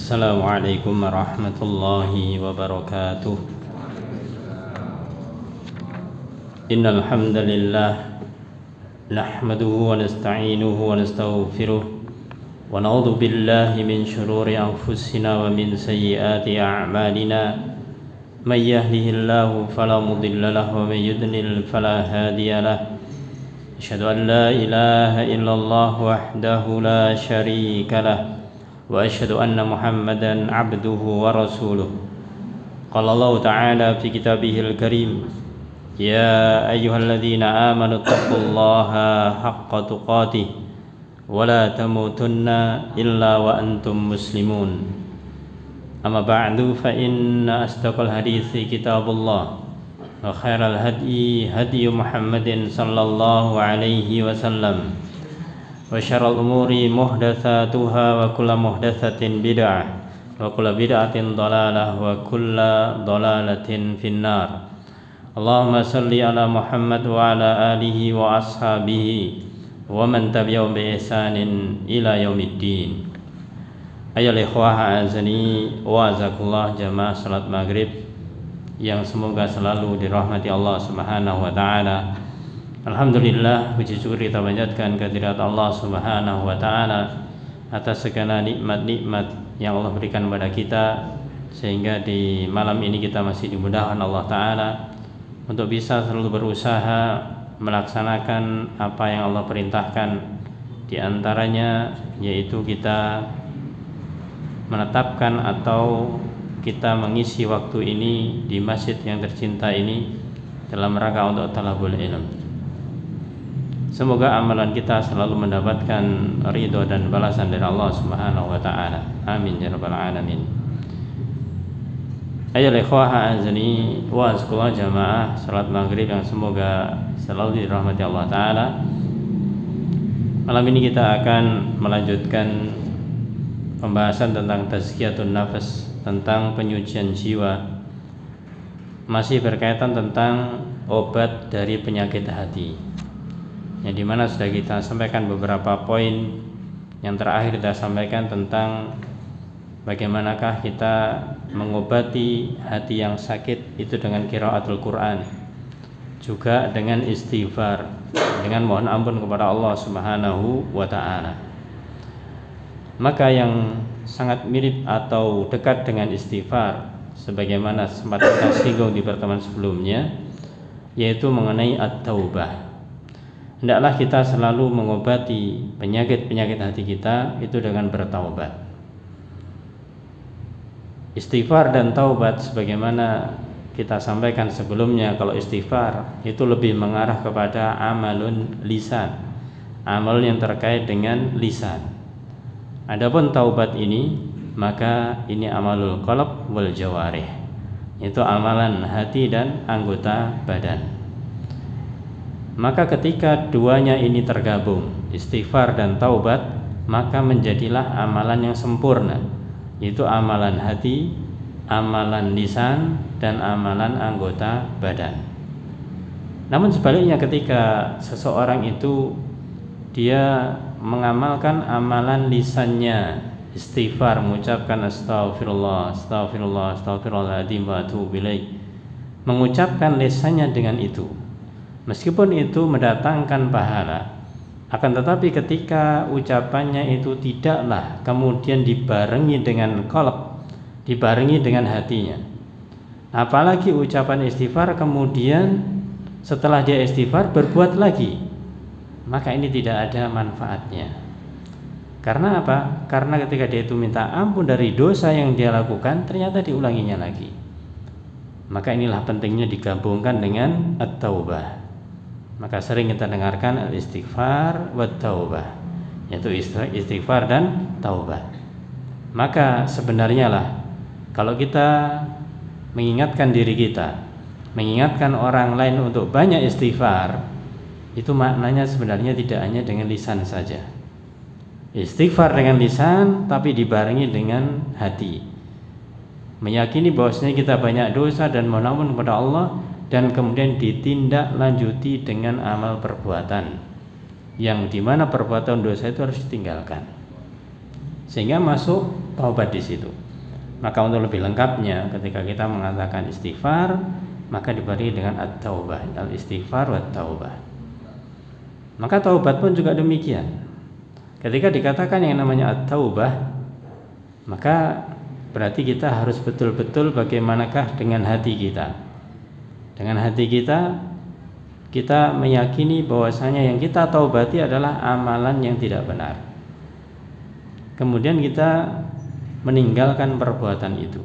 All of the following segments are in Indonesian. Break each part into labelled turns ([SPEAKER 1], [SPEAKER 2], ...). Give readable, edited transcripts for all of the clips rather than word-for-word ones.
[SPEAKER 1] Assalamualaikum warahmatullahi wabarakatuh. Innal hamdalillah nahmaduhu wa nasta'inuhu wa nastaghfiruh wa na'udzu billahi min shururi anfusina wa min sayyiati a'malina. May yahdihillahu fala mudilla lahu wa may yudlil fala hadiya lahu. Asyhadu an la ilaha illallah wahdahu la syarika lahu wa asyhadu anna Muhammadan abduhu wa rasuluh. Qala Allah ta'ala fi kitabihil karim, ya ayyuhalladzina amanu taqullaha haqqa tuqatih wa la tamutunna illa wa antum muslimun. Amma ba'du, fa inna asdaqal hadithi kitabullah wa khairal hadyi hadyu Muhammadin sallallahu alaihi wasallam wa syarrul umuri muhdatsatuha wa kullu muhdatsatin bid'ah wa kullu bid'atin dhalalah wa kullu dhalalatin finnar. Allahumma salli ala Muhammad wa ala alihi wa ashabihi wa man tabi'ahum bi ihsanin ila yaumiddin. Ayyuhal ikhwah azani wa azakullah jamaah salat maghrib yang semoga selalu dirahmati Allah Subhanahu wa taala. Alhamdulillah, puji syukur kita panjatkan kehadirat Allah Subhanahu wa taala atas segala nikmat-nikmat yang Allah berikan kepada kita, sehingga di malam ini kita masih dimudahkan Allah taala untuk bisa selalu berusaha melaksanakan apa yang Allah perintahkan. Di antaranya yaitu kita menetapkan atau kita mengisi waktu ini di masjid yang tercinta ini dalam rangka untuk talabul ilm. Semoga amalan kita selalu mendapatkan ridho dan balasan dari Allah Subhanahu wa taala. Amin ya rabbal alamin. Ayyuhal ikhwah azani wa azkurullah jamaah salat maghrib yang semoga selalu dirahmati Allah taala. Malam ini kita akan melanjutkan pembahasan tentang tazkiyatun nafas, tentang penyucian jiwa. Masih berkaitan tentang obat dari penyakit hati, yang dimana sudah kita sampaikan beberapa poin. Yang terakhir kita sampaikan tentang bagaimanakah kita mengobati hati yang sakit itu dengan qiraatul Quran, juga dengan istighfar, dengan mohon ampun kepada Allah Subhanahu wa taala. Maka yang sangat mirip atau dekat dengan istighfar, sebagaimana sempat kita singgung di pertemuan sebelumnya, yaitu mengenai at-taubah. Hendaklah kita selalu mengobati penyakit-penyakit hati kita itu dengan bertaubat. Istighfar dan taubat, sebagaimana kita sampaikan sebelumnya, kalau istighfar itu lebih mengarah kepada amalun lisan, amal yang terkait dengan lisan. Adapun taubat ini, maka ini amalul qalb wal jawarih, itu amalan hati dan anggota badan. Maka ketika duanya ini tergabung, istighfar dan taubat, maka menjadilah amalan yang sempurna, yaitu amalan hati, amalan lisan, dan amalan anggota badan. Namun sebaliknya, ketika seseorang itu dia mengamalkan amalan lisannya, istighfar, mengucapkan astaghfirullah, astaghfirullah, astaghfirullahaladzim wa atubu ilaih, mengucapkan lisannya dengan itu, meskipun itu mendatangkan pahala, akan tetapi ketika ucapannya itu tidaklah kemudian dibarengi dengan qalb, dibarengi dengan hatinya, apalagi ucapan istighfar kemudian setelah dia istighfar berbuat lagi, maka ini tidak ada manfaatnya. Karena apa? Karena ketika dia itu minta ampun dari dosa yang dia lakukan, ternyata diulanginya lagi. Maka inilah pentingnya digabungkan dengan at-taubah. Maka sering kita dengarkan al-istighfar wa taubah, yaitu istighfar dan taubat. Maka sebenarnya lah, kalau kita mengingatkan diri kita, mengingatkan orang lain untuk banyak istighfar, itu maknanya sebenarnya tidak hanya dengan lisan saja. Istighfar dengan lisan tapi dibarengi dengan hati, meyakini bahwasanya kita banyak dosa dan mohon ampun kepada Allah, dan kemudian ditindaklanjuti dengan amal perbuatan, yang dimana perbuatan dosa itu harus ditinggalkan. sehingga masuk taubat di situ. Maka untuk lebih lengkapnya ketika kita mengatakan istighfar, maka diberi dengan at-taubah, al-istighfar wa taubah. Maka taubat pun juga demikian. Ketika dikatakan yang namanya at-taubah, maka berarti kita harus betul-betul bagaimanakah dengan hati kita. Dengan hati kita meyakini bahwasanya yang kita taubati adalah amalan yang tidak benar. Kemudian kita meninggalkan perbuatan itu,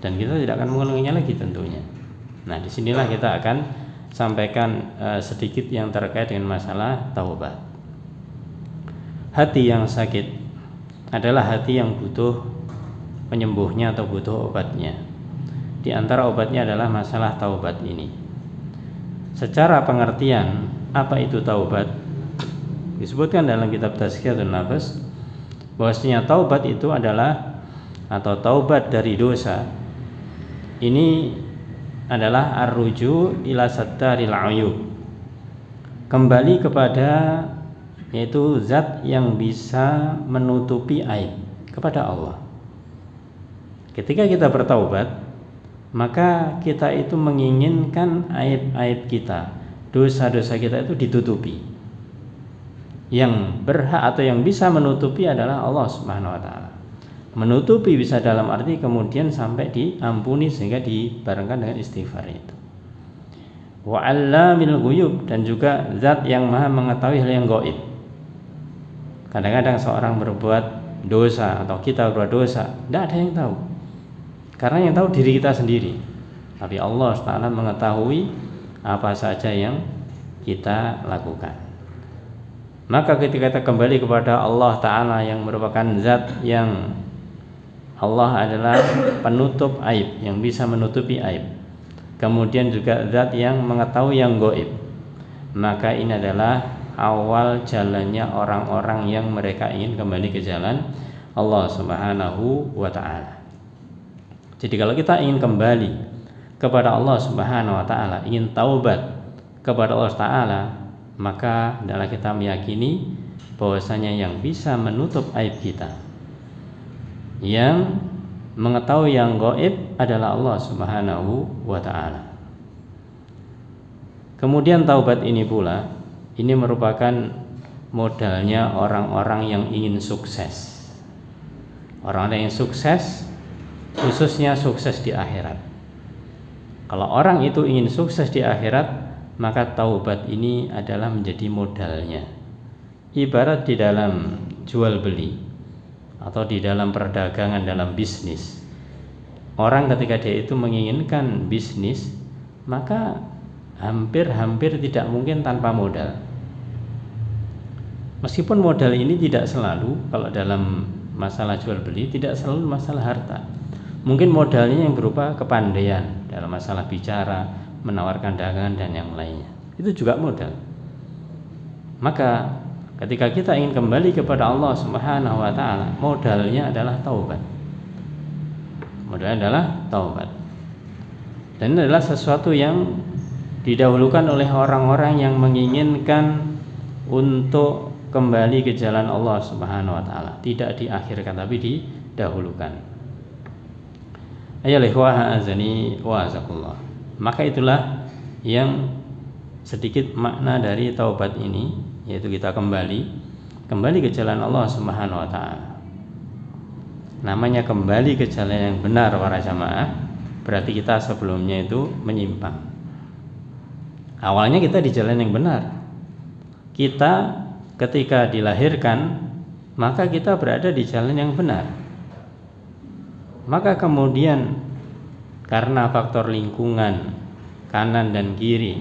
[SPEAKER 1] dan kita tidak akan mengulanginya lagi tentunya. Nah, disinilah kita akan sampaikan sedikit yang terkait dengan masalah taubat. Hati yang sakit adalah hati yang butuh penyembuhnya atau butuh obatnya. Di antara obatnya adalah masalah taubat ini. Secara pengertian, apa itu taubat? Disebutkan dalam kitab Tazkiyatun Nafs bahwasanya taubat itu adalah, atau taubat dari dosa ini adalah ar-ruju ila sattaril uyub, kembali kepada, yaitu zat yang bisa menutupi aib, kepada Allah. Ketika kita bertaubat, maka kita itu menginginkan aib-aib kita, dosa-dosa kita itu ditutupi. Yang berhak atau yang bisa menutupi adalah Allah Subhanahu wa taala. Menutupi bisa dalam arti kemudian sampai diampuni sehingga dibarengkan dengan istighfar itu. Wa 'allamil ghuyub, dan juga zat yang maha mengetahui hal yang gaib. Kadang-kadang seorang berbuat dosa atau kita berbuat dosa, tidak ada yang tahu. Karena yang tahu diri kita sendiri. Tapi Allah Ta'ala mengetahui apa saja yang kita lakukan. Maka ketika kita kembali kepada Allah Ta'ala yang merupakan zat yang Allah adalah penutup aib, yang bisa menutupi aib, kemudian juga zat yang mengetahui yang gaib, maka ini adalah awal jalannya orang-orang yang mereka ingin kembali ke jalan Allah Subhanahu wa Ta'ala. Jadi kalau kita ingin kembali kepada Allah Subhanahu wa Ta'ala, ingin taubat kepada Allah Ta'ala, maka adalah kita meyakini bahwasanya yang bisa menutup aib kita, yang mengetahui yang gaib adalah Allah Subhanahu wa Ta'ala. Kemudian taubat ini pula, ini merupakan modalnya orang-orang yang ingin sukses. Orang-orang yang sukses, khususnya sukses di akhirat. Kalau orang itu ingin sukses di akhirat, maka taubat ini adalah menjadi modalnya. Ibarat di dalam jual beli atau di dalam perdagangan, dalam bisnis. Orang ketika dia itu menginginkan bisnis, maka hampir-hampir tidak mungkin tanpa modal. Meskipun modal ini tidak selalu, kalau dalam masalah jual beli tidak selalu masalah harta. Mungkin modalnya yang berupa kepandaian dalam masalah bicara, menawarkan dagangan dan yang lainnya. Itu juga modal. Maka ketika kita ingin kembali kepada Allah Subhanahu wa Ta'ala, modalnya adalah taubat. Modalnya adalah taubat. Dan ini adalah sesuatu yang didahulukan oleh orang-orang yang menginginkan untuk kembali ke jalan Allah Subhanahu wa Ta'ala. Tidak diakhirkan tapi didahulukan. Ayyuhal ikhwah azani wa azakullah. Maka itulah yang sedikit makna dari taubat ini, yaitu kita kembali ke jalan Allah Subhanahu wa Ta'ala. Namanya kembali ke jalan yang benar para jamaah, berarti kita sebelumnya itu menyimpang. Awalnya kita di jalan yang benar. Kita ketika dilahirkan, maka kita berada di jalan yang benar. Maka kemudian karena faktor lingkungan kanan dan kiri,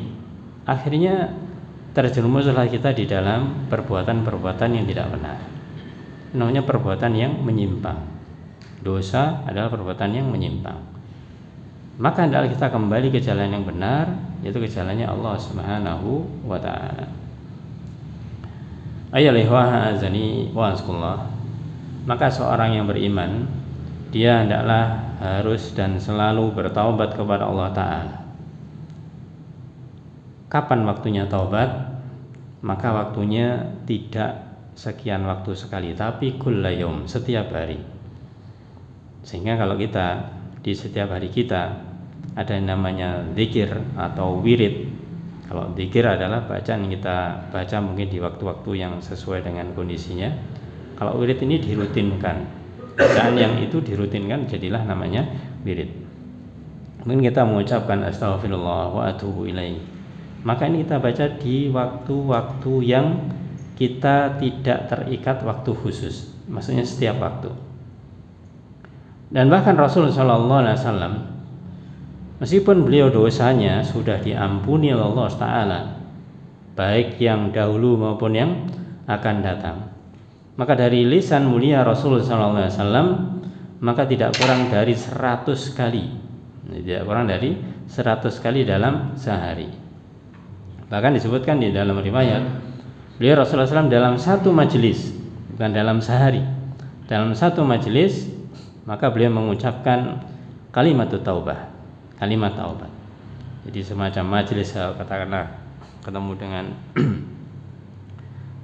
[SPEAKER 1] akhirnya terjerumuslah kita di dalam perbuatan-perbuatan yang tidak benar. Namanya perbuatan yang menyimpang. Dosa adalah perbuatan yang menyimpang. Maka hendaklah kita kembali ke jalan yang benar, yaitu ke jalannya Allah Subhanahu wa Ta'ala. Ayyuhal ikhwah azani wa azkullah. Maka seorang yang beriman, dia hendaklah harus dan selalu bertaubat kepada Allah Ta'ala. Kapan waktunya taubat? Maka waktunya tidak sekian waktu sekali, tapi kullayum, setiap hari. Sehingga kalau kita di setiap hari kita ada yang namanya zikir atau wirid. Kalau zikir adalah bacaan yang kita baca mungkin di waktu-waktu yang sesuai dengan kondisinya. Kalau wirid ini dirutinkan, bacaan yang itu dirutinkan jadilah namanya wirid. Mungkin kita mengucapkan astagfirullah wa atubu ilaih, maka ini kita baca di waktu-waktu yang kita tidak terikat waktu khusus, maksudnya setiap waktu. Dan bahkan Rasulullah SAW, meskipun beliau dosanya sudah diampuni oleh Allah Ta'ala, baik yang dahulu maupun yang akan datang, maka dari lisan mulia Rasulullah SAW, maka tidak kurang dari 100 kali, tidak kurang dari 100 kali dalam sehari. Bahkan disebutkan di dalam riwayat, beliau Rasulullah SAW dalam satu majelis, bukan dalam sehari, dalam satu majelis, maka beliau mengucapkan kalimat taubah, kalimat taubat. Jadi semacam majelis, katakanlah ketemu dengan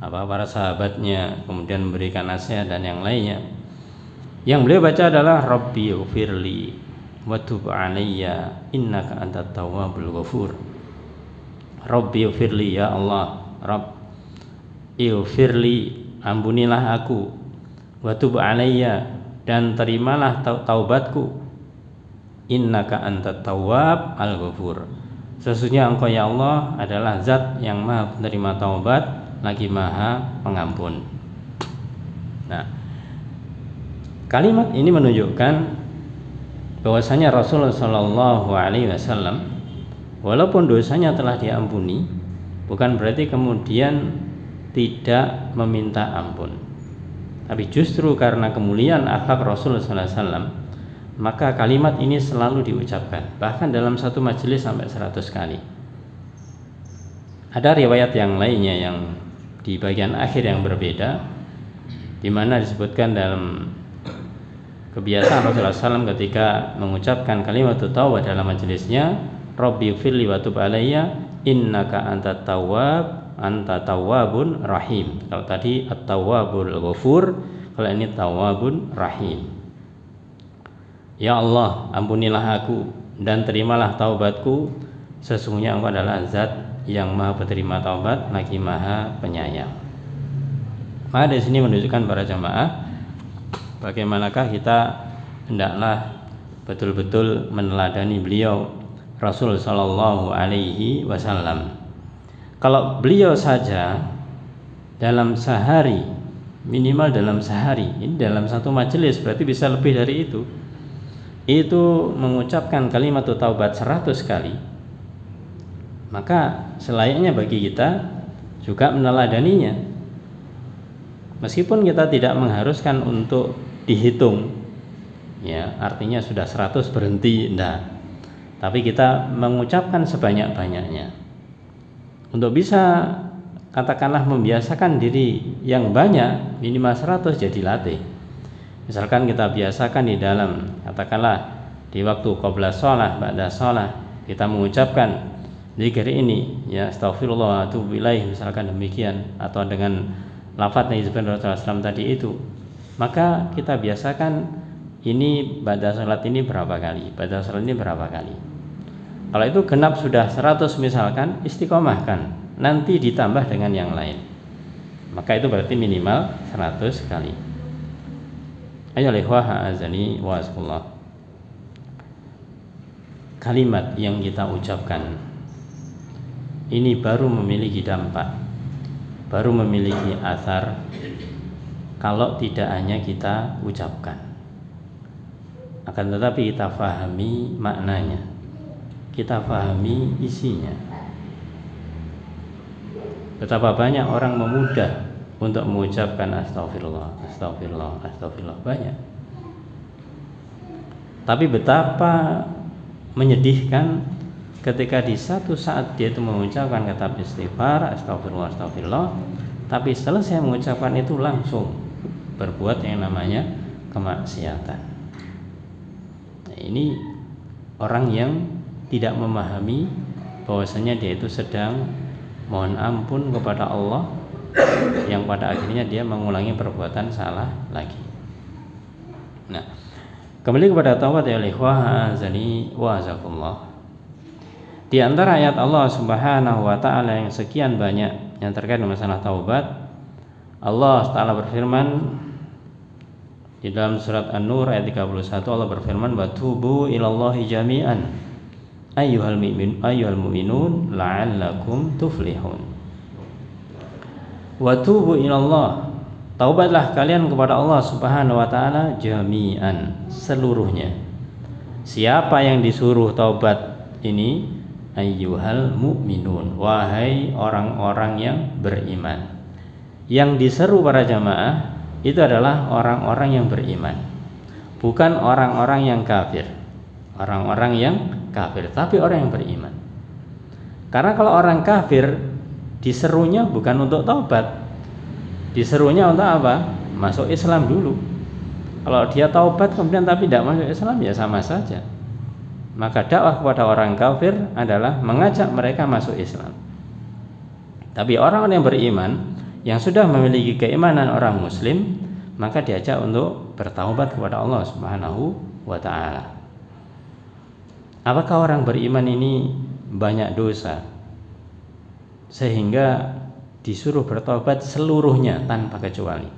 [SPEAKER 1] para sahabatnya, kemudian memberikan nasihat dan yang lainnya. Yang beliau baca adalah Rabbi ighfirli wa tub alayya innaka antat tawwabul ghafur. Rabbi ighfirli, ya Allah, Rabb, ighfirli, ampunilah aku, wa tub alayya, dan terimalah taubatku, innaka antat tawwab al ghafur, sesungguhnya engkau ya Allah adalah zat yang maha penerima taubat lagi maha pengampun. Nah, kalimat ini menunjukkan bahwasanya Rasulullah SAW walaupun dosanya telah diampuni, bukan berarti kemudian tidak meminta ampun, tapi justru karena kemuliaan akhlak Rasulullah SAW, maka kalimat ini selalu diucapkan, bahkan dalam satu majelis sampai 100 kali. Ada riwayat yang lainnya yang di bagian akhir yang berbeda, di mana disebutkan dalam kebiasaan Rasulullah SAW ketika mengucapkan kalimat taubat dalam majelisnya, Rabbi firli wa tub alayya innaka antat tawwab anta tawwabun rahim. Kalau tadi at-tawwabul ghafur, kalau ini tawwabun rahim. Ya Allah, ampunilah aku dan terimalah taubatku, sesungguhnya engkau adalah zat yang maha penerima taubat lagi maha penyayang. Maka di sini menunjukkan para jamaah bagaimanakah kita hendaklah betul-betul meneladani beliau Rasul sallallahu alaihi wasallam. Kalau beliau saja dalam sehari, minimal dalam sehari, ini dalam satu majelis, berarti bisa lebih dari itu mengucapkan kalimat taubat 100 kali, maka selayaknya bagi kita juga meneladaninya. Meskipun kita tidak mengharuskan untuk dihitung, ya artinya sudah 100 berhenti, enggak, tapi kita mengucapkan sebanyak-banyaknya. Untuk bisa katakanlah membiasakan diri yang banyak, minimal 100 jadi latih. Misalkan kita biasakan di dalam, katakanlah di waktu qabla shalah, ba'da shalah, kita mengucapkan zikir ini, ya astaghfirullah wa atubu ilaih, misalkan demikian, atau dengan lafaz yang disebutkan Rasulullah SAW tadi itu, maka kita biasakan ini ba'da salat ini berapa kali, ba'da salat ini berapa kali. Kalau itu genap sudah 100 misalkan, istiqomahkan, nanti ditambah dengan yang lain, maka itu berarti minimal 100 kali. Ayo ikhwah azani wa asqullah, kalimat yang kita ucapkan ini baru memiliki dampak, baru memiliki asar kalau tidak hanya kita ucapkan, akan tetapi kita fahami maknanya, kita fahami isinya. Betapa banyak orang memudah untuk mengucapkan astagfirullah, astagfirullah, astagfirullah, banyak. Tapi betapa menyedihkan ketika di satu saat dia itu mengucapkan kata istighfar, astagfirullah, astagfirullah, tapi selesai mengucapkan itu langsung berbuat yang namanya kemaksiatan. Nah, ini orang yang tidak memahami bahwasanya dia itu sedang mohon ampun kepada Allah yang pada akhirnya dia mengulangi perbuatan salah lagi. Nah, kembali kepada taubat ya ikhwah azani wa azakumullah. Di antara ayat Allah Subhanahu wa taala yang sekian banyak yang terkait dengan masalah taubat, Allah Ta'ala berfirman di dalam surat An-Nur ayat 31, Allah berfirman, "Wa tubu ilallahi jami'an ayyuhal mu'minun la'allakum tuflihun." Wa tubu ilallah, taubatlah kalian kepada Allah Subhanahu wa taala jami'an, seluruhnya. Siapa yang disuruh taubat ini? Ayyuhal mu'minun, wahai orang-orang yang beriman. Yang diseru para jamaah itu adalah orang-orang yang beriman, bukan orang-orang yang kafir. Orang-orang yang kafir, tapi orang yang beriman. Karena kalau orang kafir diserunya bukan untuk taubat, diserunya untuk apa? Masuk Islam dulu. Kalau dia taubat kemudian tapi tidak masuk Islam, ya sama saja. Maka dakwah kepada orang kafir adalah mengajak mereka masuk Islam. Tapi orang-orang yang beriman, yang sudah memiliki keimanan orang muslim, maka diajak untuk bertaubat kepada Allah Subhanahu wa taala. Apakah orang beriman ini banyak dosa sehingga disuruh bertobat seluruhnya tanpa kecuali?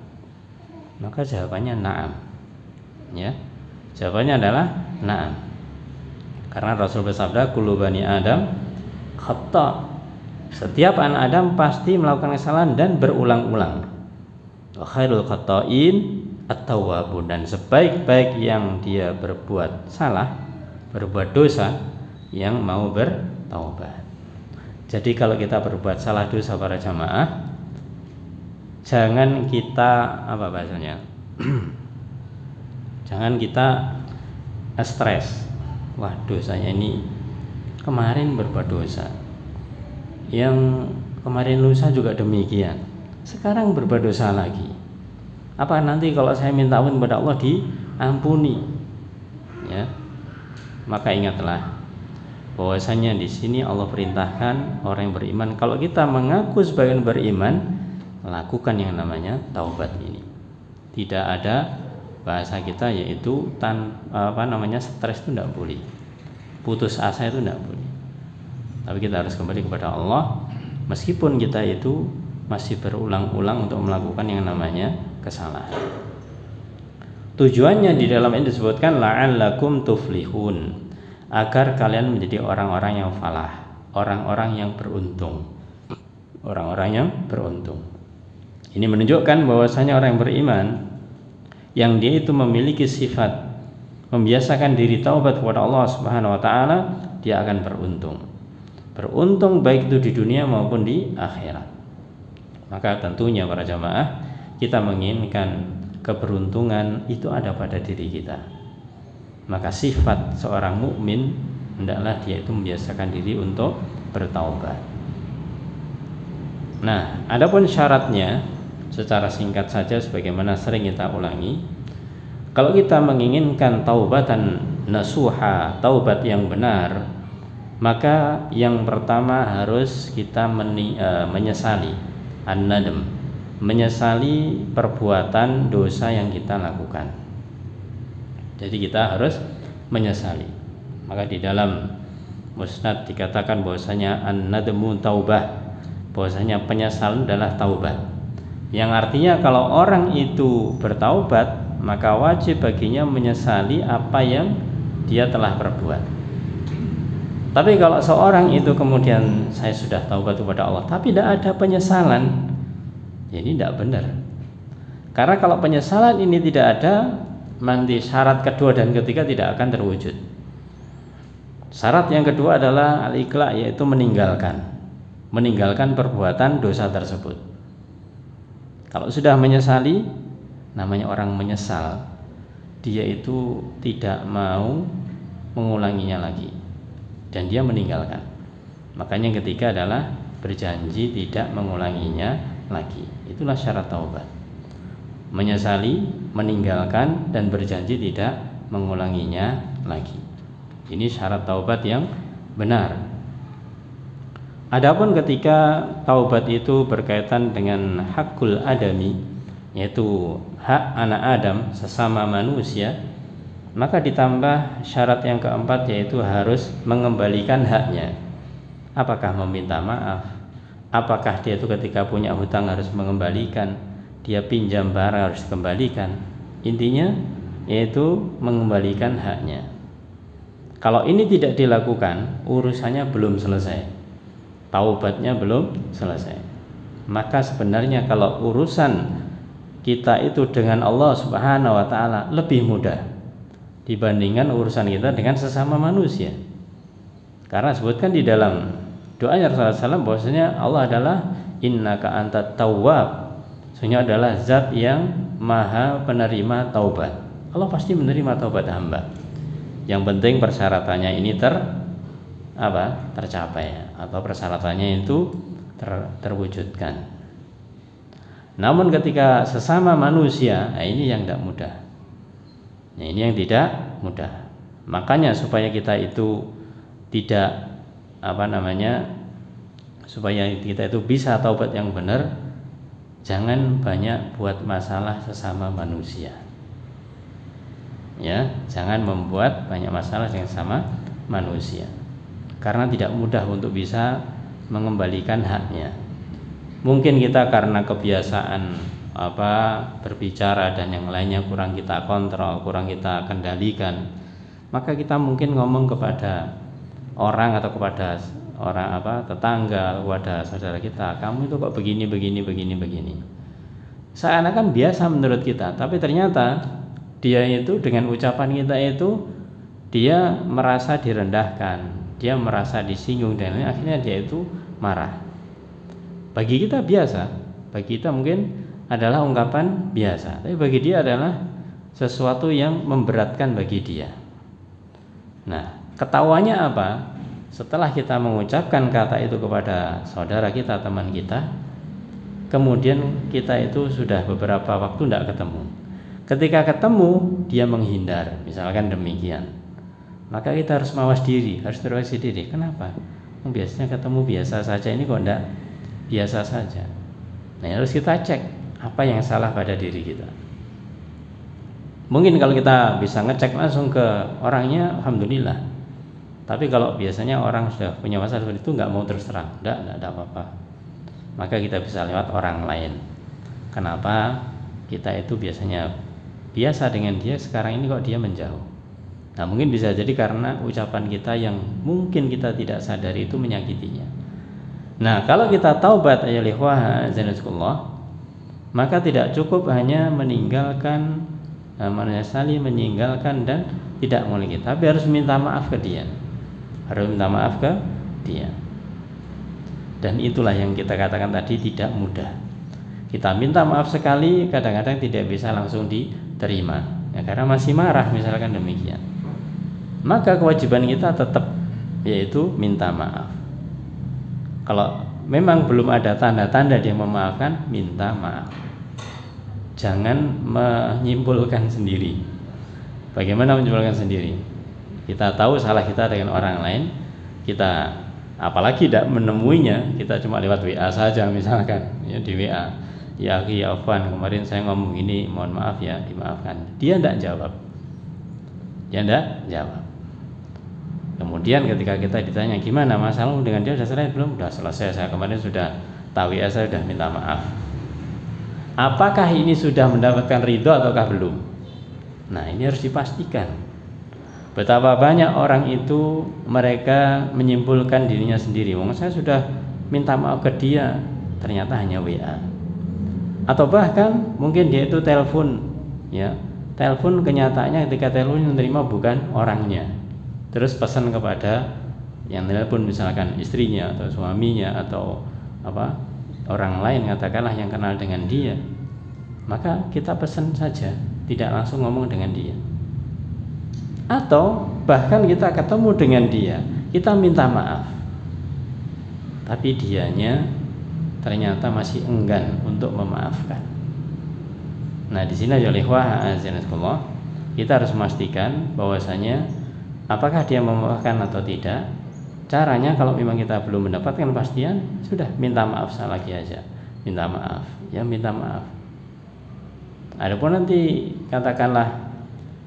[SPEAKER 1] Maka jawabannya na'am. Ya. Jawabannya adalah na'am. Karena Rasul bersabda, kullu bani Adam khata. Setiap anak Adam pasti melakukan kesalahan dan berulang-ulang. Wa khairul khata'in at-tawwabun, dan sebaik-baik yang dia berbuat salah, berbuat dosa, yang mau bertaubat. Jadi kalau kita berbuat salah dosa para jamaah, jangan kita apa bahasanya? Jangan kita stres. Wah, dosanya ini kemarin berbuat dosa, yang kemarin lusa juga demikian, sekarang berbuat dosa lagi. Apa nanti kalau saya minta ampun kepada Allah diampuni? Ya, maka ingatlah bahwasanya di sini Allah perintahkan orang yang beriman, kalau kita mengaku sebagai beriman, lakukan yang namanya taubat ini. Tidak ada bahasa kita yaitu stres itu tidak boleh, putus asa itu tidak boleh. Tapi kita harus kembali kepada Allah, meskipun kita itu masih berulang-ulang untuk melakukan yang namanya kesalahan. Tujuannya di dalam ini disebutkan la'allakum tuflihun, agar kalian menjadi orang-orang yang falah, orang-orang yang beruntung. Orang-orang yang beruntung. Ini menunjukkan bahwasanya orang yang beriman, yang dia itu memiliki sifat membiasakan diri taubat kepada Allah Subhanahu wa taala, dia akan beruntung. Beruntung baik itu di dunia maupun di akhirat. Maka tentunya para jamaah, kita menginginkan keberuntungan itu ada pada diri kita. Maka sifat seorang mukmin hendaklah dia itu membiasakan diri untuk bertaubat. Nah, adapun syaratnya secara singkat saja sebagaimana sering kita ulangi, kalau kita menginginkan taubatan nasuha, taubat yang benar, maka yang pertama harus kita menyesali an-nadam, menyesali perbuatan dosa yang kita lakukan. Jadi kita harus menyesali. Maka di dalam musnad dikatakan bahwasanya an-nadmu taubah, bahwasanya penyesalan adalah taubat. Yang artinya kalau orang itu bertaubat, maka wajib baginya menyesali apa yang dia telah perbuat. Tapi kalau seorang itu kemudian saya sudah taubat kepada Allah tapi tidak ada penyesalan, ini tidak benar. Karena kalau penyesalan ini tidak ada, nanti syarat kedua dan ketiga tidak akan terwujud. Syarat yang kedua adalah al-iqla', yaitu meninggalkan perbuatan dosa tersebut. Kalau sudah menyesali, namanya orang menyesal, dia itu tidak mau mengulanginya lagi dan dia meninggalkan. Makanya yang ketiga adalah berjanji tidak mengulanginya lagi. Itulah syarat taubat. Menyesali, meninggalkan, dan berjanji tidak mengulanginya lagi. Ini syarat taubat yang benar. Adapun ketika taubat itu berkaitan dengan hakul adami, yaitu hak anak Adam sesama manusia, maka ditambah syarat yang keempat, yaitu harus mengembalikan haknya. Apakah meminta maaf? Apakah dia itu ketika punya hutang harus mengembalikan? Dia pinjam barang harus dikembalikan? Intinya yaitu mengembalikan haknya. Kalau ini tidak dilakukan, urusannya belum selesai, taubatnya belum selesai. Maka sebenarnya kalau urusan kita itu dengan Allah Subhanahu wa taala lebih mudah dibandingkan urusan kita dengan sesama manusia. Karena sebutkan di dalam doanya Rasulullah SAW bahwasanya Allah adalah innaka antat tawwab, sesungguhnya adalah zat yang maha penerima taubat. Allah pasti menerima taubat hamba. Yang penting persyaratannya ini tercapai, atau persyaratannya itu terwujudkan. Namun ketika sesama manusia, ini yang tidak mudah. Ini yang tidak mudah. Makanya supaya kita itu tidak supaya kita itu bisa taubat yang benar, jangan banyak buat masalah sesama manusia. Ya, jangan membuat banyak masalah dengan sama manusia, karena tidak mudah untuk bisa mengembalikan haknya. Mungkin kita karena kebiasaan berbicara dan yang lainnya kurang kita kontrol, kurang kita kendalikan, maka kita mungkin ngomong kepada orang atau kepada orang tetangga, kepada saudara kita, kamu itu kok begini. Seakan-akan biasa menurut kita, tapi ternyata dia itu dengan ucapan kita itu dia merasa direndahkan, dia merasa disinggung, dan akhirnya dia itu marah. Bagi kita biasa, bagi kita mungkin adalah ungkapan biasa, tapi bagi dia adalah sesuatu yang memberatkan bagi dia. Nah, ketawanya apa? Setelah kita mengucapkan kata itu kepada saudara kita, teman kita, kemudian kita itu sudah beberapa waktu tidak ketemu. Ketika ketemu dia menghindar, misalkan demikian, maka kita harus mawas diri, harus introspeksi diri. Kenapa? Biasanya ketemu biasa saja, ini kok tidak biasa saja. Nah, harus kita cek apa yang salah pada diri kita. Mungkin kalau kita bisa ngecek langsung ke orangnya, alhamdulillah. Tapi kalau biasanya orang sudah punya masalah seperti itu nggak mau terus terang, tidak apa-apa, maka kita bisa lewat orang lain. Kenapa? Kita itu biasanya biasa dengan dia, sekarang ini kok dia menjauh. Nah, mungkin bisa jadi karena ucapan kita yang mungkin kita tidak sadari itu menyakitinya. Nah, kalau kita taubat maka tidak cukup hanya meninggalkan, menyesali, meninggalkan dan tidak mengulangi, tapi harus minta maaf ke dia. Dan itulah yang kita katakan tadi, tidak mudah. Kita minta maaf sekali, kadang-kadang tidak bisa langsung diterima, ya, karena masih marah misalkan demikian. Maka kewajiban kita tetap yaitu minta maaf. Kalau memang belum ada tanda-tanda dia memaafkan, minta maaf. Jangan menyimpulkan sendiri. Bagaimana menyimpulkan sendiri? Kita tahu salah kita dengan orang lain, kita apalagi tidak menemuinya, kita cuma lewat WA saja misalkan, ya, di WA. Ya Afwan, kemarin saya ngomong ini, mohon maaf ya, dimaafkan. Dia tidak jawab. Kemudian ketika kita ditanya gimana masalahmu dengan dia, sudah selesai belum? Sudah selesai, saya kemarin sudah tahu ya, saya sudah minta maaf. Apakah ini sudah mendapatkan ridho ataukah belum? Nah, ini harus dipastikan. Betapa banyak orang itu mereka menyimpulkan dirinya sendiri. Saya sudah minta maaf ke dia, ternyata hanya WA. Atau bahkan mungkin dia itu telepon, ya, telepon kenyataannya ketika telepon yang menerima bukan orangnya, terus pesan kepada yang telepon misalkan istrinya atau suaminya atau orang lain, katakanlah yang kenal dengan dia, maka kita pesan saja, tidak langsung ngomong dengan dia. Atau bahkan kita ketemu dengan dia, kita minta maaf, tapi dianya ternyata masih enggan untuk memaafkan. Nah, di sini kita harus memastikan bahwasanya apakah dia memaafkan atau tidak. Caranya kalau memang kita belum mendapatkan kepastian, sudah minta maaf lagi aja, minta maaf, ya minta maaf. Adapun nanti katakanlah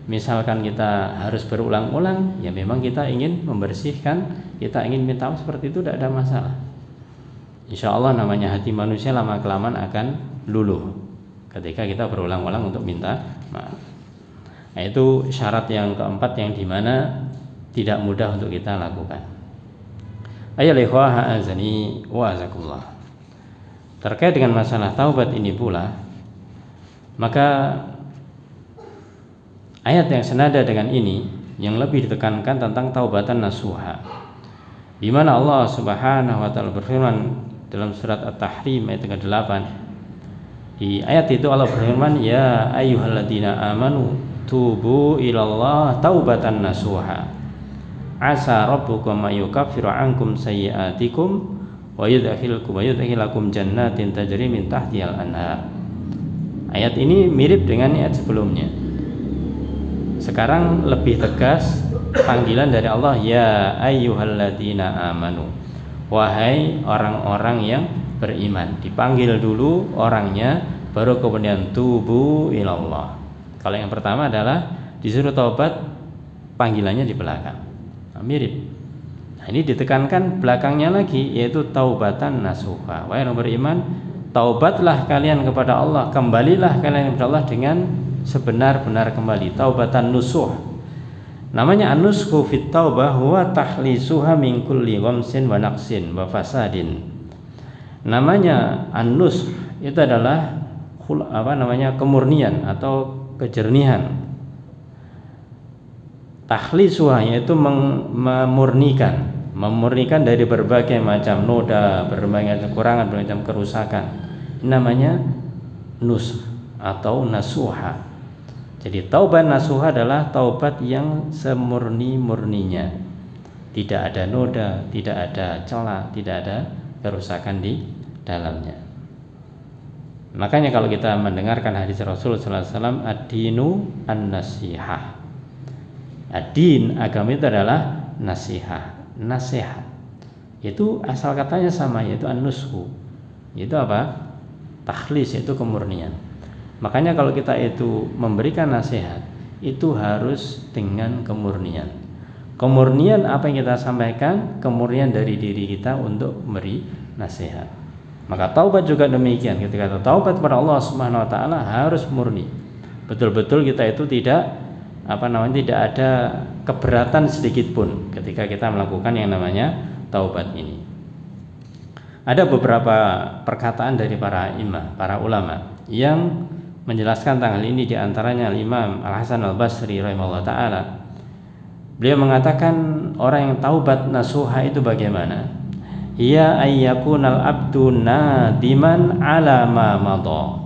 [SPEAKER 1] misalkan kita harus berulang-ulang, ya memang kita ingin membersihkan, kita ingin minta maaf seperti itu, tidak ada masalah. Insya Allah namanya hati manusia lama kelamaan akan luluh ketika kita berulang-ulang untuk minta maaf. Nah, itu syarat yang keempat yang dimana tidak mudah untuk kita lakukan. Ayyuhal ikhwah a'azani wa azakumullah. Terkait dengan masalah taubat ini pula, maka ayat yang senada dengan ini yang lebih ditekankan tentang taubatan nasuha, di mana Allah Subhanahu wa taala berfirman dalam surat At-Tahrim ayat 38. Di ayat itu Allah berfirman, ya ayyuhalladzina amanu tubu ilallah taubatan nasuha asa rabbukum ayyukaffiru ankum sayyi'atikum wa yudkhilakum jannatin tajri min tahtihal anhar. Ayat ini mirip dengan ayat sebelumnya. Sekarang lebih tegas panggilan dari Allah, ya ayyuhalladzina amanu, wahai orang-orang yang beriman. Dipanggil dulu orangnya, baru kemudian tubu ilallah. Kalau yang pertama adalah disuruh taubat, panggilannya di belakang. Mirip. Nah, ini ditekankan belakangnya lagi, yaitu taubatan nasuha. Wahai orang beriman, taubatlah kalian kepada Allah, kembalilah kalian kepada Allah dengan sebenar-benar kembali. Taubatan nusuh. Namanya an-nushu fit taubah huwa tahlisuha min kulli ghamsin wa naqsin wa fasadin. Namanya an-nush itu adalah kemurnian atau kejernihan. Tahlisuha yaitu memurnikan dari berbagai macam noda, berbagai macam kekurangan, berbagai macam kerusakan. Ini namanya nus atau nasuha. Jadi taubat nasuha adalah taubat yang semurni-murninya, tidak ada noda, tidak ada celah, tidak ada kerusakan di dalamnya. Makanya kalau kita mendengarkan hadis Rasulullah SAW, ad-dinu an-nasihah. Ad-din, agama itu adalah nasihat. Nasihat itu asal katanya sama, yaitu an-nushu. Itu apa? Takhlis, yaitu kemurnian. Makanya kalau kita itu memberikan nasihat, itu harus dengan kemurnian. Kemurnian apa yang kita sampaikan, kemurnian dari diri kita untuk memberi nasihat. Maka taubat juga demikian. Ketika taubat kepada Allah Subhanahu wa taala harus murni. Betul-betul kita itu tidak ada keberatan sedikit pun ketika kita melakukan yang namanya taubat ini. Ada beberapa perkataan dari para imam, para ulama yang menjelaskan tentang hal ini, di antaranya Imam Al-Hasan Al-Basri rahimahullah taala. Beliau mengatakan orang yang taubat nasuha itu bagaimana? Ya ayyakunal abdu nadiman ala ma madha.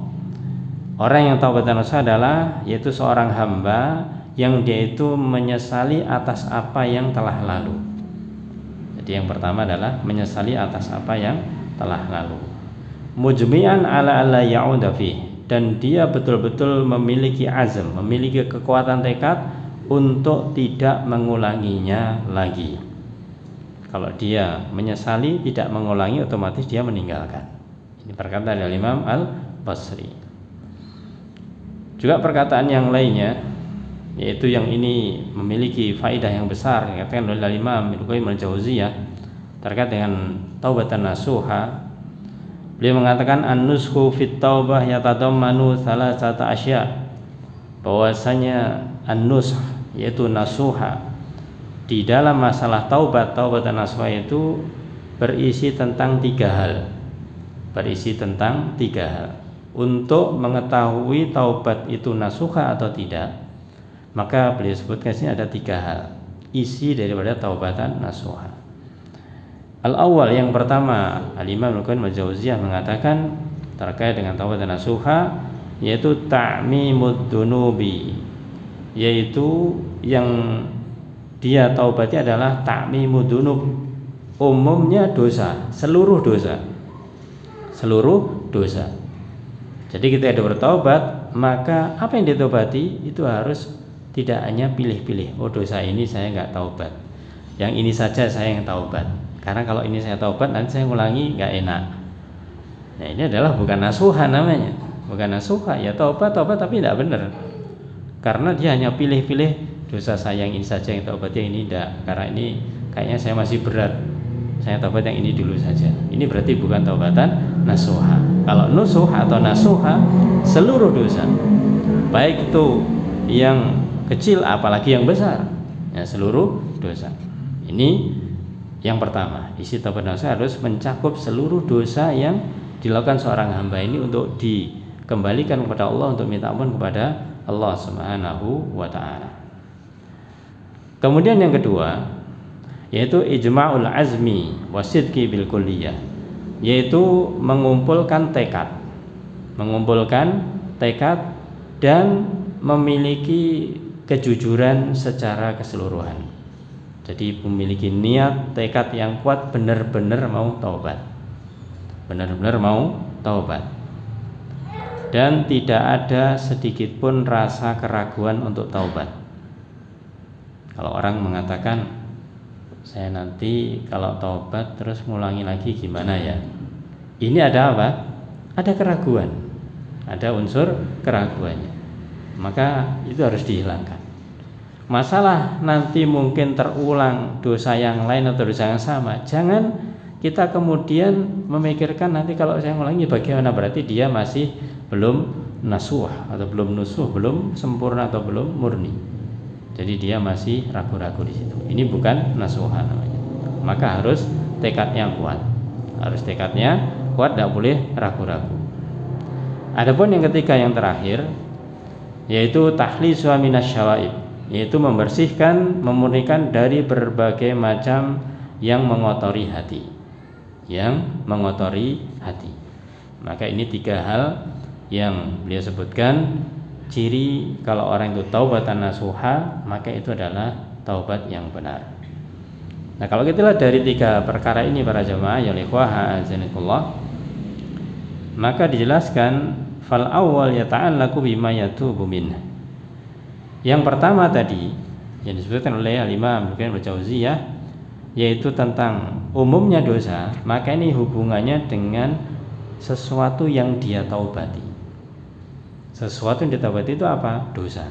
[SPEAKER 1] Orang yang taubat nasuha adalah yaitu seorang hamba yang dia itu menyesali atas apa yang telah lalu. Jadi yang pertama adalah menyesali atas apa yang telah lalu. Mujmi'an ala alla ya'uda fi, dan dia betul-betul memiliki azam, memiliki kekuatan tekad untuk tidak mengulanginya lagi. Kalau dia menyesali tidak mengulangi, otomatis dia meninggalkan. Ini perkataan dari Imam Al-Basri. Juga perkataan yang lainnya, yaitu yang ini memiliki faedah yang besar, dikatakan oleh Imam Ibnu Qayyim Al-Jauziyah terkait dengan taubatan nasuha. Beliau mengatakan an-nushu fit taubah yatadammanu salasata asya, bahwasanya an-nush yaitu nasuha di dalam masalah taubatan nasuha itu berisi tentang tiga hal. Untuk mengetahui taubat itu nasuha atau tidak, maka beliau sebutkan sini ada tiga hal isi daripada taubatan nasuha. Al-awwal, yang pertama, Al-Imam Ibnu Qayyim Al-Jauziyah mengatakan terkait dengan taubatan nasuha, yaitu ta'mimud dunubi, yaitu yang dia taubati adalah ta'mimud dunub, umumnya dosa, seluruh dosa. Jadi kita ada bertaubat, maka apa yang ditaubati itu harus tidak hanya pilih-pilih. Oh, dosa ini saya nggak taubat. yang ini saja saya yang taubat. Karena kalau ini saya taubat nanti saya ngulangi nggak enak. Nah ini adalah bukan nasuha namanya, bukan nasuha, ya taubat tapi tidak benar. Karena dia hanya pilih-pilih dosa saya yang ini saja yang taubat, yang ini tidak. Karena ini kayaknya saya masih berat, saya taubat yang ini dulu saja. Ini berarti bukan taubatan nasuha. Kalau nusuh atau nasuha, seluruh dosa, baik itu yang kecil apalagi yang besar, ya seluruh dosa. Ini yang pertama, isi taubat nasuha harus mencakup seluruh dosa yang dilakukan seorang hamba ini untuk dikembalikan kepada Allah, untuk minta ampun kepada Allah Subhanahu wa ta'ala. Kemudian yang kedua yaitu ijma'ul azmi wasidqi bil kulliyah, yaitu mengumpulkan tekad dan memiliki kejujuran secara keseluruhan. Jadi memiliki niat, tekad yang kuat, benar-benar mau taubat, dan tidak ada sedikit pun rasa keraguan untuk taubat. Kalau orang mengatakan, saya nanti kalau taubat terus ngulangi lagi gimana ya, ini ada apa? Ada keraguan, ada unsur keraguannya, maka itu harus dihilangkan. Masalah nanti mungkin terulang dosa yang lain atau dosa yang sama, jangan kita kemudian memikirkan nanti kalau saya ngulangi bagaimana, berarti dia masih belum nasuh atau belum nusuh, belum sempurna atau belum murni. Jadi dia masih ragu-ragu di situ. Ini bukan nasuha namanya. Maka harus tekadnya kuat. Tidak boleh ragu-ragu. Adapun yang ketiga, yang terakhir, yaitu tahlisu minasyawaib, yaitu membersihkan, memurnikan dari berbagai macam yang mengotori hati. Maka ini tiga hal yang beliau sebutkan ciri kalau orang itu taubatan nasuha, maka itu adalah taubat yang benar. Nah, kalau kita lihat dari tiga perkara ini para jamaah ya ikhwah azanikullah, maka dijelaskan fal awwal yata'allaqu bima yatubu min. Yang pertama tadi yang disebutkan oleh Al-Imam Ibnu Jauziyah, yaitu tentang umumnya dosa, maka ini hubungannya dengan sesuatu yang dia taubati. Sesuatu yang ditaubati itu apa? Dosa.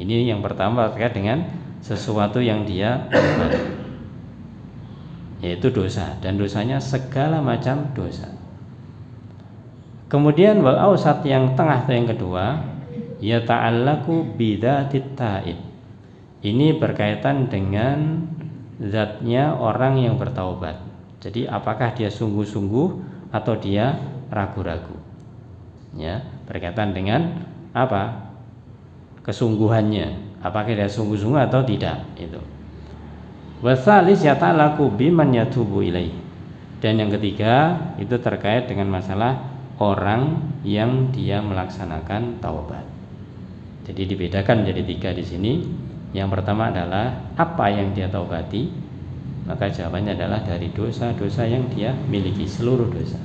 [SPEAKER 1] Ini yang pertama terkait dengan sesuatu yang dia taubati, yaitu dosa, dan dosanya segala macam dosa. Kemudian wal awsat, yang tengah atau yang kedua, ya ta'allaku bidzatit taib. Ini berkaitan dengan zatnya orang yang bertaubat. Jadi apakah dia sungguh-sungguh atau dia ragu-ragu? Ya, berkaitan dengan apa? Kesungguhannya. Apakah dia sungguh-sungguh atau tidak? Itu. Wasalis yata'allaqu biman yatubu ilaih. Dan yang ketiga itu terkait dengan masalah orang yang dia melaksanakan taubat. Jadi dibedakan menjadi tiga di sini. Yang pertama adalah apa yang dia taubati, maka jawabannya adalah dari dosa-dosa yang dia miliki, seluruh dosa.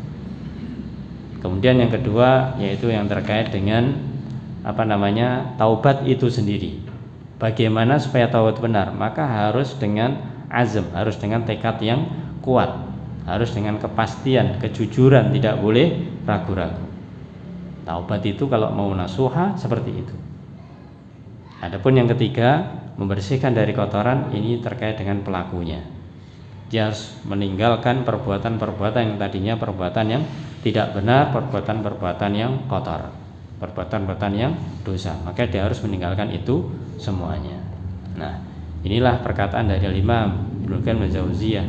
[SPEAKER 1] Kemudian yang kedua yaitu yang terkait dengan taubat itu sendiri. Bagaimana supaya taubat benar? Maka harus dengan azam, harus dengan tekad yang kuat, harus dengan kepastian, kejujuran, tidak boleh ragu-ragu. Taubat itu kalau mau nasuha seperti itu. Adapun yang ketiga, membersihkan dari kotoran, ini terkait dengan pelakunya. Dia harus meninggalkan perbuatan-perbuatan yang tadinya perbuatan yang tidak benar, perbuatan-perbuatan yang kotor, perbuatan-perbuatan yang dosa. Maka dia harus meninggalkan itu semuanya. Nah, inilah perkataan dari Imam Ibnu Jauziyah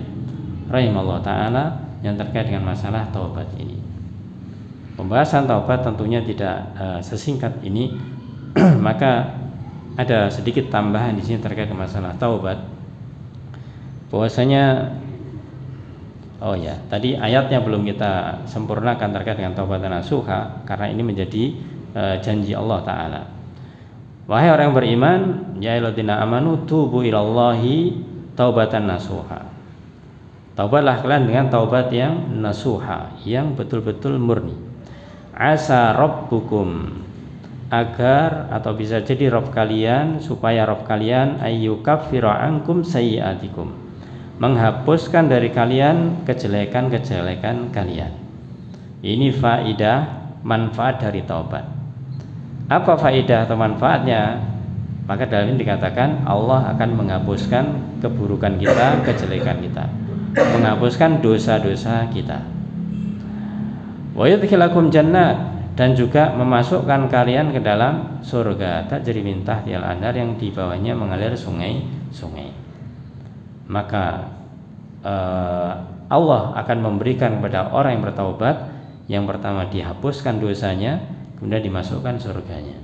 [SPEAKER 1] rahimahullah ta'ala yang terkait dengan masalah taubat ini. Pembahasan taubat tentunya tidak sesingkat ini. Maka ada sedikit tambahan di sini terkait dengan masalah taubat. Bahwasanya tadi ayatnya belum kita sempurnakan terkait dengan taubat nasuha, karena ini menjadi janji Allah Ta'ala. Wahai orang beriman, ya ayyuhalladzina amanu tubu ilallahi taubatan nasuha. Taubatlah kalian dengan taubat yang nasuha, yang betul-betul murni. Asa rabbukum agar, atau bisa jadi Rabb kalian, supaya Rabb kalian ayyukaffiru ankum sayyi'atikum, menghapuskan dari kalian kejelekan-kejelekan kalian. Ini faidah manfaat dari taubat. Apa faidah atau manfaatnya? Maka dalam ini dikatakan Allah akan menghapuskan keburukan kita, kejelekan kita, menghapuskan dosa-dosa kita. Wa yudkhilakum jannat, dan juga memasukkan kalian ke dalam surga tajri min tahtihal anhar, yang di bawahnya mengalir sungai-sungai. Maka Allah akan memberikan kepada orang yang bertaubat, yang pertama dihapuskan dosanya, kemudian dimasukkan surganya.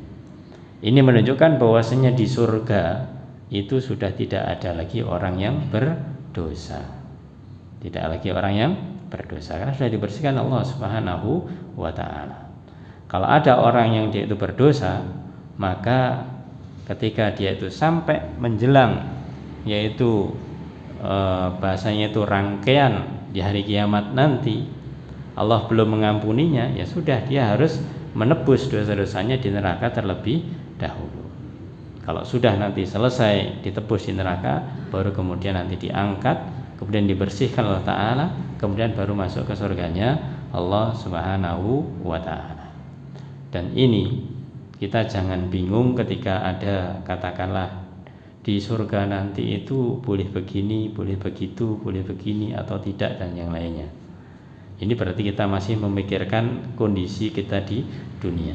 [SPEAKER 1] Ini menunjukkan bahwasanya di surga itu sudah tidak ada lagi orang yang berdosa. Tidak lagi orang yang berdosa, karena sudah dibersihkan Allah Subhanahu wa ta'ala. Kalau ada orang yang dia itu berdosa, maka ketika dia itu sampai menjelang, yaitu bahasanya itu rangkaian di hari kiamat nanti, Allah belum mengampuninya, ya sudah, dia harus menebus dosa-dosanya di neraka terlebih dahulu. Kalau sudah nanti selesai ditebus di neraka, baru kemudian nanti diangkat, kemudian dibersihkan Allah Ta'ala, kemudian baru masuk ke surganya Allah Subhanahu wa ta'ala. Dan ini kita jangan bingung ketika ada, katakanlah di surga nanti itu boleh begini, boleh begitu, boleh begini atau tidak, dan yang lainnya. Ini berarti kita masih memikirkan kondisi kita di dunia.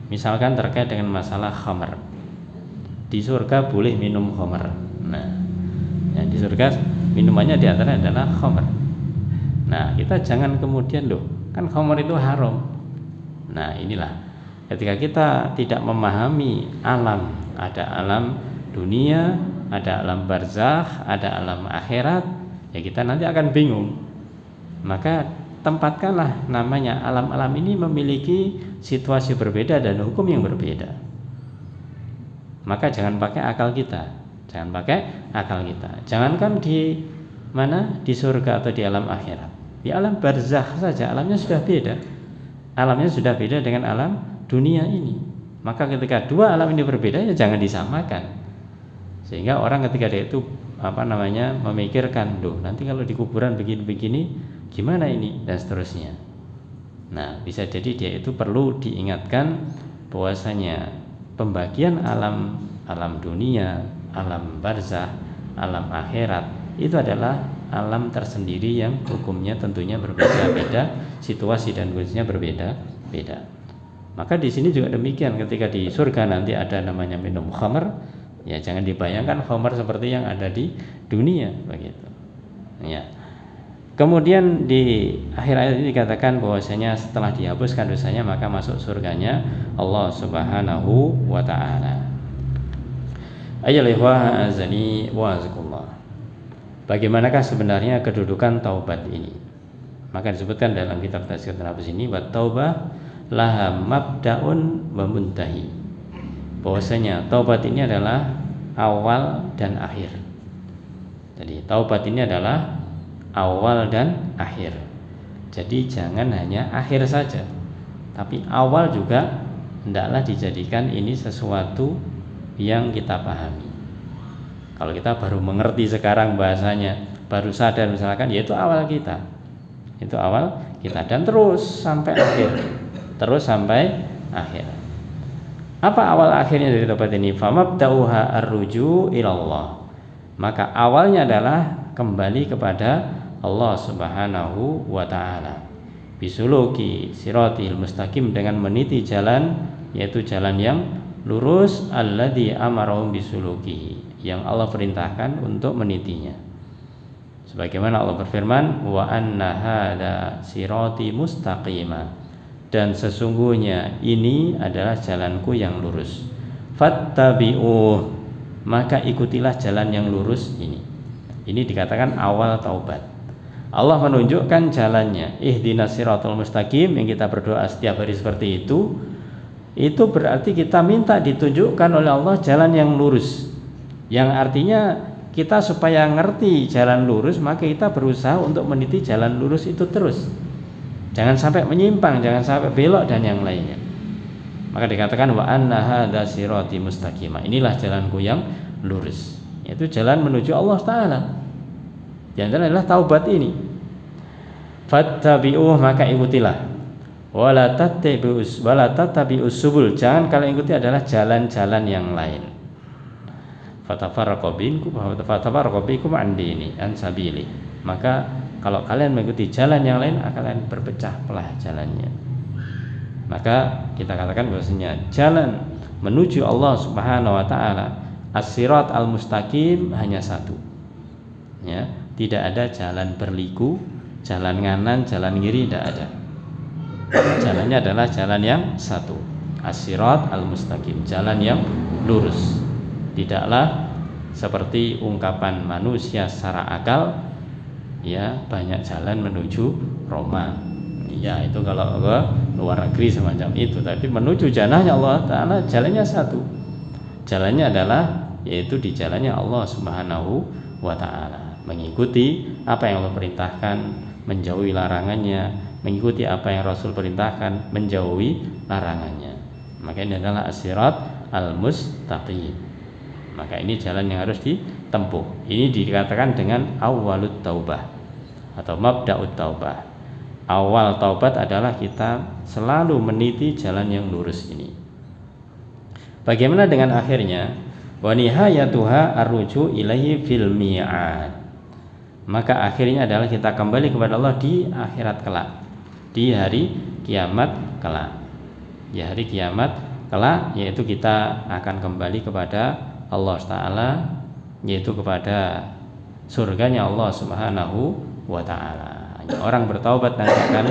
[SPEAKER 1] Misalkan terkait dengan masalah khamar, di surga boleh minum khamar. Nah, ya, di surga minumannya diantara adalah khamar. Nah, kita jangan kemudian, loh, kan khamar itu haram. Nah, inilah ketika kita tidak memahami alam, ada alam dunia, ada alam barzakh, ada alam akhirat, ya kita nanti akan bingung. Maka tempatkanlah, namanya alam-alam ini memiliki situasi berbeda dan hukum yang berbeda. Maka jangan pakai akal kita, jangan pakai akal kita. Jangankan di mana, di surga atau di alam akhirat, di alam barzakh saja alamnya sudah beda. Alamnya sudah beda dengan alam dunia ini. Maka ketika dua alam ini berbeda, ya jangan disamakan. Sehingga orang ketika dia itu memikirkan, loh, nanti kalau di kuburan begini-begini gimana ini, dan seterusnya. Nah, bisa jadi dia itu perlu diingatkan bahwasanya pembagian alam dunia, alam barzakh, alam akhirat itu adalah alam tersendiri yang hukumnya tentunya berbeda-beda, situasi dan kondisinya berbeda-beda. Maka di sini juga demikian, ketika di surga nanti ada namanya minum khamar, ya jangan dibayangkan khamar seperti yang ada di dunia begitu. Ya. Kemudian di akhir ayat ini dikatakan bahwasanya setelah dihapuskan dosanya maka masuk surganya Allah Subhanahu wa ta'ala. Ayyuhal azani wa azakumullah. Bagaimanakah sebenarnya kedudukan taubat ini? Maka disebutkan dalam kitab Tazkiratul Nafs ini, wa taubah laha mabda'un wa muntahi. Bahwasanya taubat ini adalah awal dan akhir. Jadi taubat ini adalah awal dan akhir. Jadi jangan hanya akhir saja, tapi awal juga hendaklah dijadikan ini sesuatu yang kita pahami. Kalau kita baru mengerti sekarang bahasanya, baru sadar misalkan, yaitu awal kita. Itu awal kita, dan terus sampai akhir. Terus sampai akhir. Apa awal akhirnya dari taubat ini? Famabda'uha ar-ruju' ilallah. Maka awalnya adalah kembali kepada Allah Subhanahu wa ta'ala, bisuluki siratil mustaqim, dengan meniti jalan, yaitu jalan yang lurus, alladzi amarahum bisuluki, yang Allah perintahkan untuk menitinya. Sebagaimana Allah berfirman, wa anna hada sirati mustaqima, dan sesungguhnya ini adalah jalanku yang lurus. Fattabi'uh, maka ikutilah jalan yang lurus ini. Ini dikatakan awal taubat. Allah menunjukkan jalannya, ihdinas siratal mustaqim, yang kita berdoa setiap hari seperti itu berarti kita minta ditunjukkan oleh Allah jalan yang lurus, yang artinya kita supaya ngerti jalan lurus, maka kita berusaha untuk meniti jalan lurus itu terus, jangan sampai menyimpang, jangan sampai belok dan yang lainnya. Maka dikatakan wa anna hadza sirati mustaqima. Inilah jalanku yang lurus. Yaitu jalan menuju Allah Ta'ala. Yang adalah taubat ini. Fattabi'uh, maka ikutilah. Wala tattabi'us subul. Jangan kalian ikuti adalah jalan-jalan yang lain. Fatafarraqu bikum an dini an sabili. Maka kalau kalian mengikuti jalan yang lain akan berpecah belah jalannya. Maka kita katakan bahwasanya jalan menuju Allah Subhanahu wa taala, as-sirat al-mustaqim, hanya satu. Ya, tidak ada jalan berliku, jalan kanan, jalan kiri, tidak ada. Jalannya adalah jalan yang satu, as-sirat al-mustaqim, jalan yang lurus. Tidaklah seperti ungkapan manusia secara akal, ya, banyak jalan menuju Roma. Ya, itu kalau ke luar negeri semacam itu. Tapi menuju jannahnya Allah Ta'ala jalannya satu. Jalannya adalah yaitu di jalannya Allah Subhanahu wa Ta'ala. Mengikuti apa yang Allah perintahkan, menjauhi larangannya. Mengikuti apa yang Rasul perintahkan, menjauhi larangannya. Maka ini adalah as-sirat al-mustaqim. Maka ini jalan yang harus ditempuh. Ini dikatakan dengan awalut taubah atau mabda'ut taubah. Awal taubat adalah kita selalu meniti jalan yang lurus ini. Bagaimana dengan akhirnya? Wa nihayatuha arruju ilaihi fil mi'ad. Maka akhirnya adalah kita kembali kepada Allah di akhirat kelak, di hari kiamat kelak. Di hari kiamat kelak, yaitu kita akan kembali kepada Allah Ta'ala, yaitu kepada surganya Allah Subhanahu wa Ta'ala. Orang bertaubat nanti akan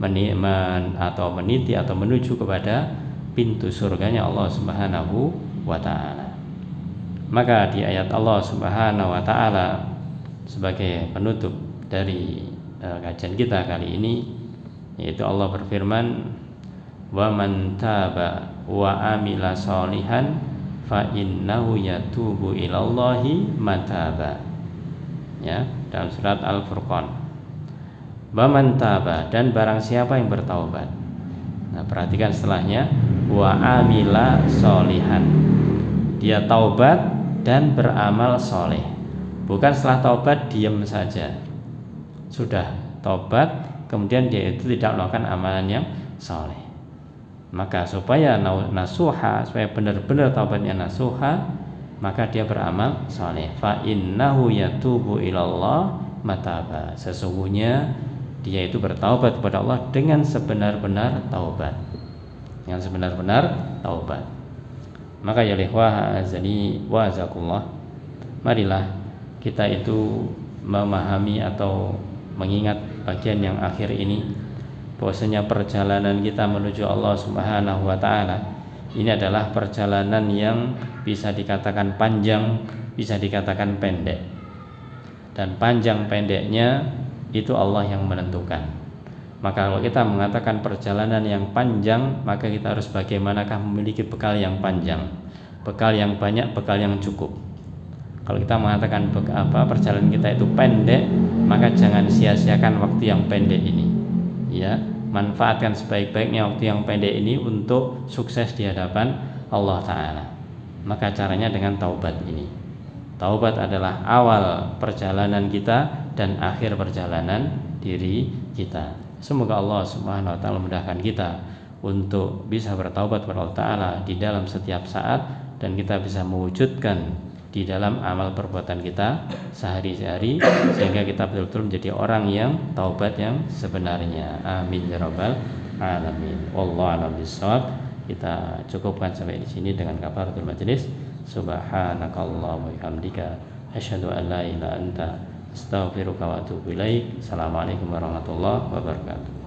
[SPEAKER 1] meniti atau menuju kepada pintu surganya Allah Subhanahu wa Ta'ala. Maka di ayat Allah Subhanahu wa Ta'ala sebagai penutup dari kajian kita kali ini, yaitu Allah berfirman, wa man taba wa amila sholihan fa innahu yatubu ilallahi mataba. Ya, dalam surat Al-Furqan. Baman taba, dan barang siapa yang bertaubat. Nah, perhatikan setelahnya, wa amila sholihan. Dia taubat dan beramal soleh. Bukan setelah taubat diam saja. Sudah taubat kemudian dia itu tidak melakukan amalan yang soleh. Maka supaya nasuha, supaya benar-benar taubatnya nasuha, maka dia beramal soleh. Fa innahu yatubu ilallah mataba. Sesungguhnya dia itu bertaubat kepada Allah dengan sebenar-benar taubat. Dengan sebenar-benar taubat. Maka ya ikhwah azani wa azakullah, marilah kita itu memahami atau mengingat bagian yang akhir ini, bahwasanya perjalanan kita menuju Allah Subhanahu wa Ta'ala ini adalah perjalanan yang bisa dikatakan panjang, bisa dikatakan pendek. Dan panjang pendeknya itu Allah yang menentukan. Maka kalau kita mengatakan perjalanan yang panjang, maka kita harus bagaimanakah memiliki bekal yang panjang, bekal yang banyak, bekal yang cukup. Kalau kita mengatakan perjalanan kita itu pendek, maka jangan sia-siakan waktu yang pendek ini. Ya, manfaatkan sebaik-baiknya waktu yang pendek ini untuk sukses di hadapan Allah Ta'ala. Maka caranya dengan taubat ini. Taubat adalah awal perjalanan kita dan akhir perjalanan diri kita. Semoga Allah Subhanahu wa Ta'ala memudahkan kita untuk bisa bertaubat kepada Allah Ta'ala di dalam setiap saat, dan kita bisa mewujudkan di dalam amal perbuatan kita sehari-hari, sehingga kita betul-betul menjadi orang yang taubat yang sebenarnya. Amin ya rabbal alamin. Wallahu a'lam bishawab. Kita cukupkan sampai di sini dengan kafaratul majelis. Subhanakallahumma wa bihamdika asyhadu an la ilaha illa anta astaghfiruka wa atubu ilaik. Assalamualaikum warahmatullahi wabarakatuh.